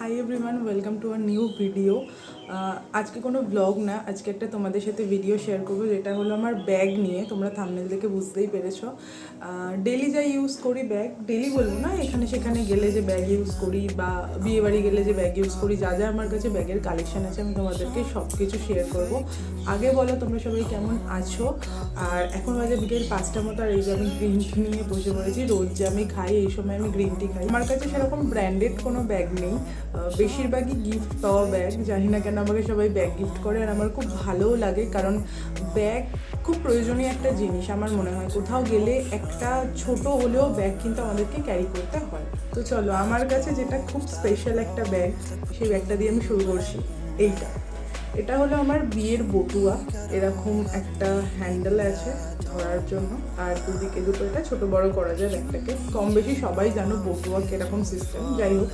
High everyone, welcome to our new video. আজকে কোনো blog না, আজকে একটা তোমাদের সাথে ভিডিও শেয়ার করবো, যেটা হলো আমার ব্যাগ নিয়ে। তোমরা থাম্বনেল দেখে বুঝতেই পেরেছো। ডেলি যাই ইউজ করি ব্যাগ, ডেলি বলবো না, এখানে সেখানে গেলে যে ব্যাগ ইউজ করি বা বিয়েবাড়ি গেলে যে ব্যাগ ইউজ করি, যা যা আমার কাছে ব্যাগের কালেকশন আছে আমি তোমাদেরকে সব কিছু শেয়ার করবো। আগে বলো তোমরা সবাই কেমন আছো। আর এখন বাজে বিকেল 5টা মতো, আর এই যে আমি গ্রিন টি নিয়ে বসে পড়েছি। রোজ যে আমি খাই, এই সময় আমি গ্রিন টি খাই। আমার কাছে সেরকম ব্র্যান্ডেড কোনো ব্যাগ নেই, বেশিরভাগই গিফট পাওয়া ব্যাগ। জানি না কেন আমাকে সবাই ব্যাগ গিফট করে, আর আমার খুব ভালোও লাগে, কারণ ব্যাগ খুব প্রয়োজনীয় একটা জিনিস। আমার মনে হয় কোথাও গেলে একটা ছোট হলেও ব্যাগ কিন্তু আমাদেরকে ক্যারি করতে হয়। তো চলো, আমার কাছে যেটা খুব স্পেশাল একটা ব্যাগ, সেই ব্যাগটা দিয়ে আমি শুরু করছি। এটা হলো আমার বিয়ের বটুয়া। এরকম একটা হ্যান্ডেল আছে ধরার জন্য, আর দুদিকে দুটো এটা ছোটো বড়ো করা যায় ব্যাগটাকে। কম বেশি সবাই জানো বটুয়া কীরকম সিস্টেম। যাই হোক,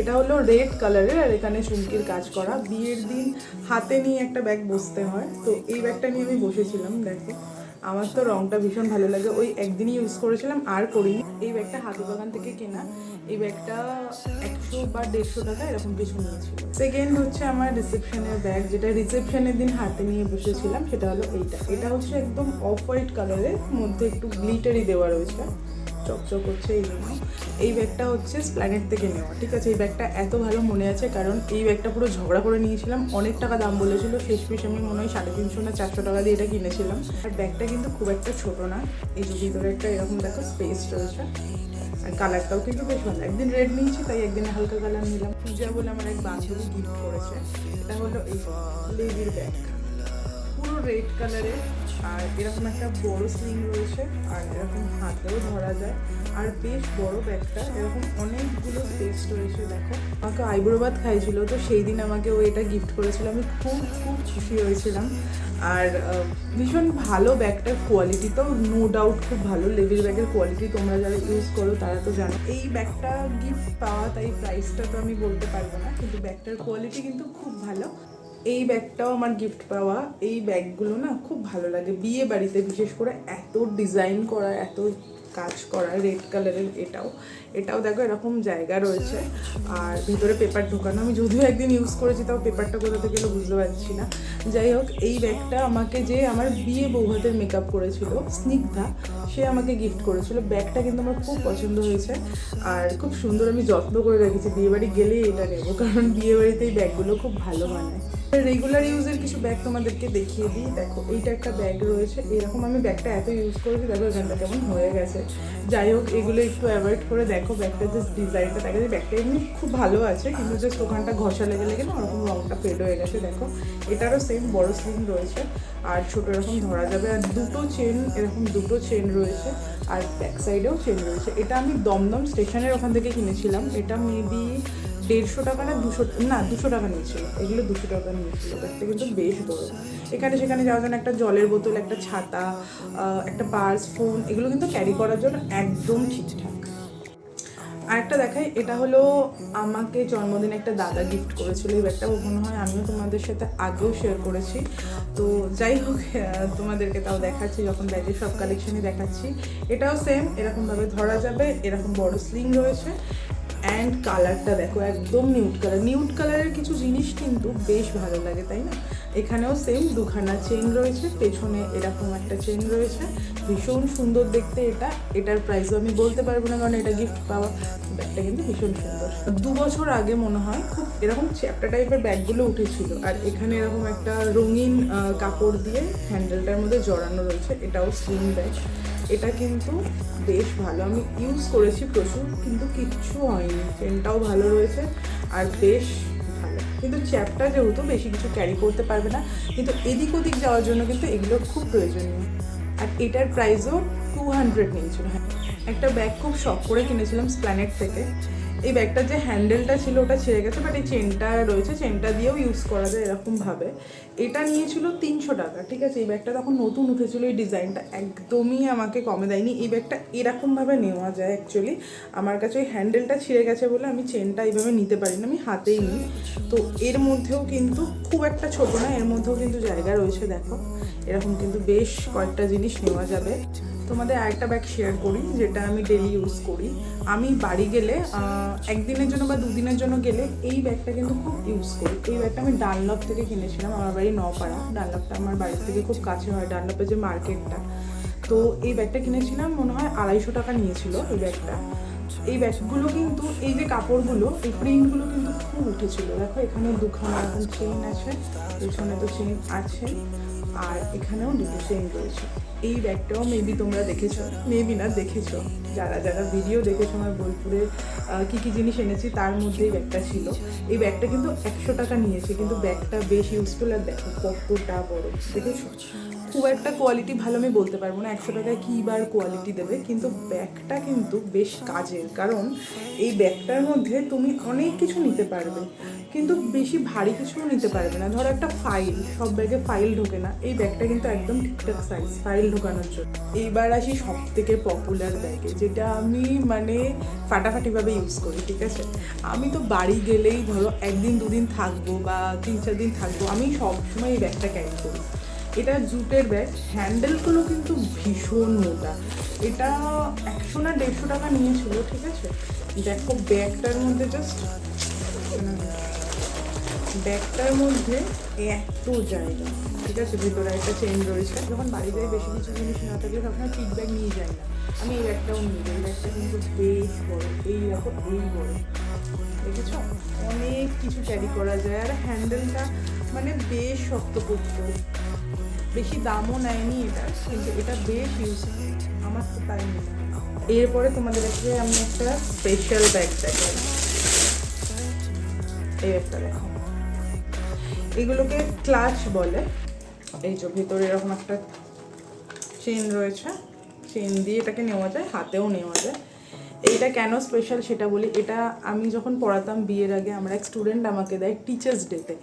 এটা হলো রেড কালারের, আর এখানে চুমকির কাজ করা। বিয়ের দিন হাতে নিয়ে একটা ব্যাগ বসতে হয়, তো এই ব্যাগটা নিয়ে আমি বসেছিলাম। দেখো, আমার তো রঙটা ভীষণ ভালো লাগে, ওই একদিনই ইউজ করেছিলাম, আর করিনি। এই ব্যাগটা হাতিবাগান থেকে কেনা। এই ব্যাগটা 100 বা 150 টাকা এরকম কিছু নিয়েছিল। সেকেন্ড হচ্ছে আমার রিসেপশনের ব্যাগ, যেটা রিসেপশনের দিন হাতে নিয়ে বসেছিলাম, সেটা হলো এটা হচ্ছে একদম অফ হোয়াইট কালারের মধ্যে একটু গ্লিটারি দেওয়া রয়েছে, চকচক করছে এই জন্য। এই ব্যাগটা হচ্ছে স্প্ল্যানেট থেকে নেওয়া, ঠিক আছে। এই ব্যাগটা এত ভালো মনে আছে, কারণ এই ব্যাগটা পুরো ঝগড়া করে নিয়েছিলাম। অনেক টাকা দাম বলেছিল, শেষ পিস আমি মনে হয় 350 না 400 টাকা দিয়ে এটা কিনেছিলাম। আর ব্যাগটা কিন্তু খুব একটা ছোট না, এই যে ভিতরে একটা এরকম দেখো স্পেস রয়েছে, আর কালারটাও কিন্তু বেশ ভালো। একদিন রেড নিয়েছি, তাই একদিন হালকা কালার নিলাম। পূজা বলে আমার এক বান্ধবী গিফট করেছে। এটা হলো এই লেডির ব্যাগ, পুরো রেড কালারের, আর এরকম একটা বড় স্লিং রয়েছে, আর এরকম হাতেও ধরা যায়, আর বেশ বড় ব্যাগটা। এরকম অনেকগুলো স্পেস রয়েছে। দেখো, আমাকে আইব্রো ভাত খাইছিল, তো সেই দিন আমাকে ও এটা গিফট করেছিল। আমি খুব খুব খুশি হয়েছিলাম। আর ভীষণ ভালো ব্যাগটার কোয়ালিটি তো নো ডাউট খুব ভালো। লেভির ব্যাগের কোয়ালিটি তোমরা যারা ইউজ করো তারা তো জানো। এই ব্যাগটা গিফট পাওয়া, তাই প্রাইসটা তো আমি বলতে পারবো না, কিন্তু ব্যাগটার কোয়ালিটি কিন্তু খুব ভালো। এই ব্যাগটাও আমার গিফট পাওয়া। এই ব্যাগগুলো না খুব ভালো লাগে বিয়ে বাড়িতে, বিশেষ করে এত ডিজাইন করা, এত কাজ করা। রেড কালারের এটাও দেখো এরকম জায়গা রয়েছে, আর ভিতরে পেপার ঢোকানো। আমি যদিও একদিন ইউজ করেছি, তাও পেপারটা কোথা থেকে এলো বুঝতে পারছি না। যাই হোক, এই ব্যাগটা আমাকে যে আমার বিয়ে বৌভাতের মেকআপ করেছিল স্নিগ্ধা, সে আমাকে গিফট করেছিল। ব্যাগটা কিন্তু আমার খুব পছন্দ হয়েছে, আর খুব সুন্দর। আমি যত্ন করে রেখেছি, বিয়েবাড়ি গেলেই এটা নেবো, কারণ বিয়েবাড়িতে এই ব্যাগগুলো খুব ভালো বানায়। রেগুলার ইউজের কিছু ব্যাগ তোমাদেরকে দেখিয়ে দিই। দেখো, এইটা একটা ব্যাগ রয়েছে এরকম। আমি ব্যাগটা এত ইউজ করেছি, দেখো এখানটা কেমন হয়ে গেছে। যাই হোক, এগুলো একটু অ্যাভয়েড করে দেখো। ব্যাগটা জাস্ট ডিজাইনটা দেখে, ব্যাগটা এমনি খুব ভালো আছে, কিন্তু জাস্ট ওখানটা ঘষা লেগে লেগে না ওরকম রঙটা ফেড হয়ে গেছে। দেখো, এটারও সেম বড় স্লিং রয়েছে, আর ছোটো এরকম ধরা যাবে, আর দুটো চেন রয়েছে, আর ব্যাক সাইডেও চেন রয়েছে। এটা আমি দমদম স্টেশনের ওখান থেকে কিনেছিলাম। এটা মেবি 150 টাকা না 200 টাকা নিয়েছিল। এগুলো 200 টাকা নিয়েছিল। ব্যাগটা কিন্তু বেশ বড়। এখানে সেখানে যাওয়ার জন্য একটা জলের বোতল, একটা ছাতা, একটা পার্স, ফোন, এগুলো কিন্তু ক্যারি করার জন্য একদম ঠিকঠাক। আরেকটা দেখাই, এটা হলো আমাকে জন্মদিনে একটা দাদা গিফট করেছিল। এই ব্যাগটা মনে হয় আমিও তোমাদের সাথে আগেও শেয়ার করেছি। তো যাই হোক, তোমাদেরকে তাও দেখাচ্ছি, যখন ব্যাগের সব কালেকশনই দেখাচ্ছি। এটাও সেম, এরকমভাবে ধরা যাবে, এরকম বড় স্লিং রয়েছে। অ্যান্ড কালারটা দেখো, একদম নিউড কালারের কিছু জিনিস কিন্তু বেশ ভালো লাগে, তাই না? এখানেও সেম দুখানা চেন রয়েছে, পেছনে এরকম একটা চেন রয়েছে। ভীষণ সুন্দর দেখতে এটার প্রাইসও আমি বলতে পারবো না, কারণ এটা গিফট পাওয়া। ব্যাগটা কিন্তু ভীষণ সুন্দর। 2 বছর আগে মনে হয় খুব এরকম চ্যাপ্টা টাইপের ব্যাগগুলো উঠেছিল, আর এখানে এরকম একটা রঙিন কাপড় দিয়ে হ্যান্ডেলটার মধ্যে জড়ানো রয়েছে। এটাও স্লিং ব্যাগ। এটা কিন্তু বেশ ভালো, আমি ইউজ করেছি প্রচুর, কিন্তু কিচ্ছু হয়নি। চেনটাও ভালো রয়েছে, আর বেশ ভালো। কিন্তু চ্যাপটা যেহেতু বেশি কিছু ক্যারি করতে পারবে না, কিন্তু এদিক ওদিক যাওয়ার জন্য কিন্তু এগুলো খুব প্রয়োজনীয়। আর এটার প্রাইসও 200 নিয়েছিল। হ্যাঁ, একটা ব্যাগ খুব শখ করে কিনেছিলাম স্প্ল্যানেট থেকে। এই ব্যাগটার যে হ্যান্ডেলটা ছিল ওটা ছেড়ে গেছে, বাট এই চেনটা রয়েছে, চেনটা দিয়েও ইউজ করা যায় এরকমভাবে। এটা নিয়েছিল 300 টাকা, ঠিক আছে। এই ব্যাগটা তখন নতুন উঠেছিল, এই ডিজাইনটা একদমই আমাকে কমে দেয়নি। এই ব্যাগটা এরকমভাবে নেওয়া যায় অ্যাকচুয়ালি। আমার কাছে ওই হ্যান্ডেলটা ছিঁড়ে গেছে বলে আমি চেনটা এইভাবে নিতে পারি না, আমি হাতেই নিই। তো এর মধ্যেও কিন্তু খুব একটা ছোটো না, এর মধ্যেও কিন্তু জায়গা রয়েছে। দেখো, এরকম কিন্তু বেশ কয়েকটা জিনিস নেওয়া যাবে। তো তোমাদের আরেকটা ব্যাগ শেয়ার করি যেটা আমি ডেলি ইউজ করি। আমি বাড়ি গেলে একদিনের জন্য বা দুদিনের জন্য গেলে এই ব্যাগটা কিন্তু খুব ইউজ করি। এই ব্যাগটা আমি ডানলপ থেকে কিনেছিলাম, আমার বাড়ি নপাড়া। ডানলপটা আমার বাড়ির থেকে খুব কাছে হয়, ডানলপের যে মার্কেটটা। তো এই ব্যাগটা কিনেছিলাম, মনে হয় 250 টাকা নিয়েছিল এই ব্যাগটা। এই ব্যাগগুলো কিন্তু এই যে কাপড়গুলো, এই প্রিন্টগুলো কিন্তু খুব উঠেছিল। দেখো এখানে দুখানা এখন চেইন আছে, পেছনে তো চেইন আছে, আর এখানেও দুটো চেইন রয়েছে। এই ব্যাগটাও মেবি তোমরা দেখেছো, মেবি না দেখেছো, যারা যারা ভিডিও দেখেছো আমার বোলপুরে কী কী জিনিস এনেছি তার মধ্যে এই ব্যাগটা ছিল। এই ব্যাগটা কিন্তু 100 টাকা নিয়েছে, কিন্তু ব্যাগটা বেশ ইউজফুল। আর দেখো কতটা বড়, দেখেছো? খুব একটা কোয়ালিটি ভালো আমি বলতে পারবো না, 100 টাকায় কী বার কোয়ালিটি দেবে, কিন্তু ব্যাগটা কিন্তু বেশ কাজের। কারণ এই ব্যাগটার মধ্যে তুমি অনেক কিছু নিতে পারবে, কিন্তু বেশি ভারী কিছুও নিতে পারবে না। ধরো একটা ফাইল, সব ব্যাগে ফাইল ঢোকে না, এই ব্যাগটা কিন্তু একদম ঠিকঠাক সাইজ ফাইল ঢোকানোর জন্য। এইবার আসি সব থেকে পপুলার ব্যাগে, যেটা আমি মানে ফাটাফাটিভাবে ইউজ করি, ঠিক আছে? আমি তো বাড়ি গেলেই ধরো একদিন দুদিন থাকবো বা 3-4 দিন থাকবো, আমি সবসময় এই ব্যাগটা ক্যারি করি। এটা জুটের ব্যাগ, হ্যান্ডেলগুলো কিন্তু ভীষণ মোটা। এটা 100 না 150 টাকা নিয়েছিল, ঠিক আছে? দেখো ব্যাগটার মধ্যে জাস্ট, ব্যাগটার মধ্যে এত জায়গা, ঠিক আছে? ভিতরে একটা চেইন রয়েছে। যখন বাড়ি যাই বেশি কিছু জিনিস না থাকলে সবসময় পিক ব্যাগ নিয়ে যাই না, আমি এই ব্যাগটাও নিয়ে যাই। এই ব্যাগটা কিন্তু বেশ বড়, এই দেখো এই বড়, দেখেছো? অনেক কিছু ক্যারি করা যায়। আর হ্যান্ডেলটা মানে বেশ শক্তপোক্ত, বেশি দামও নেয়নি এটা, কিন্তু এটা বেশ ইউজফুল, আমার তো তাই মনে হয়। এরপরে তোমাদেরকে আমি একটা স্পেশাল ব্যাগ দেখাই। এই একটা দেখো, এগুলোকে ক্লাচ বলে। এই যে ভিতরে এরকম একটা চেন রয়েছে, চেন দিয়ে এটাকে নেওয়া যায়, হাতেও নেওয়া যায়। এইটা কেন স্পেশাল সেটা বলি। এটা আমি যখন পড়াতাম বিয়ের আগে, আমরা এক স্টুডেন্ট আমাকে দেয় টিচার্স ডেতে।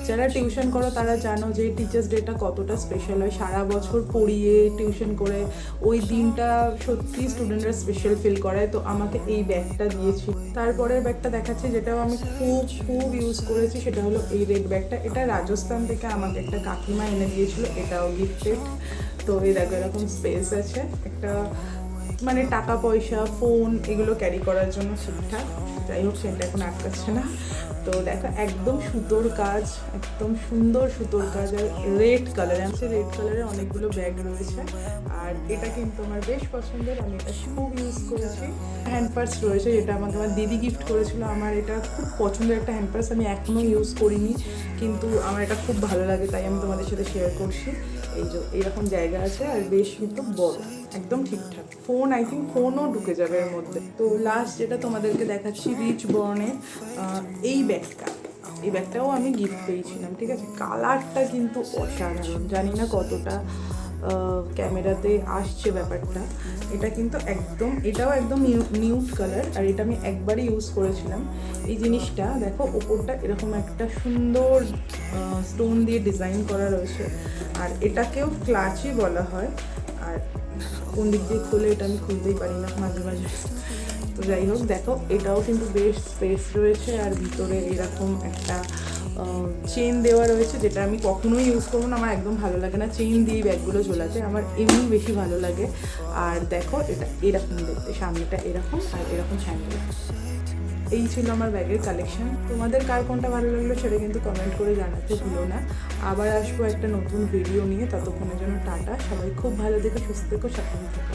যারা টিউশন করো তারা জানো যে টিচার্স ডেটা কতটা স্পেশাল হয়। সারা বছর পড়িয়ে টিউশন করে ওই দিনটা সত্যি স্টুডেন্টরা স্পেশাল ফিল করায়। তো আমাকে এই ব্যাগটা দিয়েছি। তারপরের ব্যাগটা দেখাচ্ছি, যেটাও আমি খুব খুব ইউজ করেছি, সেটা হলো এই রেড ব্যাগটা। এটা রাজস্থান থেকে আমাকে একটা কাকিমা এনে দিয়েছিল, এটাও গিফটেড। তো এই দেখো এরকম স্পেস আছে, একটা মানে টাকা পয়সা ফোন এগুলো ক্যারি করার জন্য ঠিকঠাক। যাই হোক, সেটা এখন আটকাচ্ছে না। তো দেখো একদম সুতোর কাজ, একদম সুন্দর সুতোর কাজ। আর রেড কালারে, আমি রেড কালারে অনেকগুলো ব্যাগ রয়েছে। আর এটা কিন্তু আমার বেশ পছন্দের, আমি এটা খুব ইউজ করেছি। হ্যান্ড পার্স রয়েছে, যেটা আমাকে আমার দিদি গিফট করেছিল। আমার এটা খুব পছন্দের একটা হ্যান্ড পার্স, আমি এখনও ইউজ করিনি, কিন্তু আমার এটা খুব ভালো লাগে, তাই আমি তোমাদের সাথে শেয়ার করছি। এই যে এইরকম জায়গা আছে, আর বেশ কিন্তু বড়, একদম ঠিকঠাক। ফোন, আই থিঙ্ক ফোনও ঢুকে যাবে এর মধ্যে। তো লাস্ট যেটা তোমাদেরকে দেখাচ্ছি, রিচ বর্নের এই ব্যাগটা। এই ব্যাগটাও আমি গিফট পেয়েছিলাম, ঠিক আছে? কালারটা কিন্তু অসাধারণ, জানি না কতটা ক্যামেরাতে আসছে ব্যাপারটা। এটা কিন্তু একদম, এটাও একদম নিউড কালার। আর এটা আমি একবারই ইউজ করেছিলাম। এই জিনিসটা দেখো, ওপরটা এরকম একটা সুন্দর স্টোন দিয়ে ডিজাইন করা রয়েছে, আর এটাকেও ক্লাচই বলা হয়। আর কোন দিক দিয়ে খুলে এটা আমি খুলতেই পারি না মাঝে মাঝে। তো যাই হোক, দেখো এটাও কিন্তু বেশ স্পেস রয়েছে, আর ভিতরে এরকম একটা চেন দেওয়া রয়েছে, যেটা আমি কখনোই ইউজ করবো না, আমার একদম ভালো লাগে না চেন দিয়ে ব্যাগগুলো ঝোলাতে, আমার এমনি বেশি ভালো লাগে। আর দেখো এটা এরকম দেখতে, সামনেটা এরকম আর এরকম হ্যান্ডেল। এই ছিল আমার ব্যাগের কালেকশন। তোমাদের কার কোনটা ভালো লাগলো সেটা কিন্তু কমেন্ট করে জানাতে ভুলো না। আবার আসবো একটা নতুন ভিডিও নিয়ে, ততক্ষণের জন্য টাটা। সবাই খুব ভালো থেকো, সুস্থ থেকো, সাবধানে থেকো।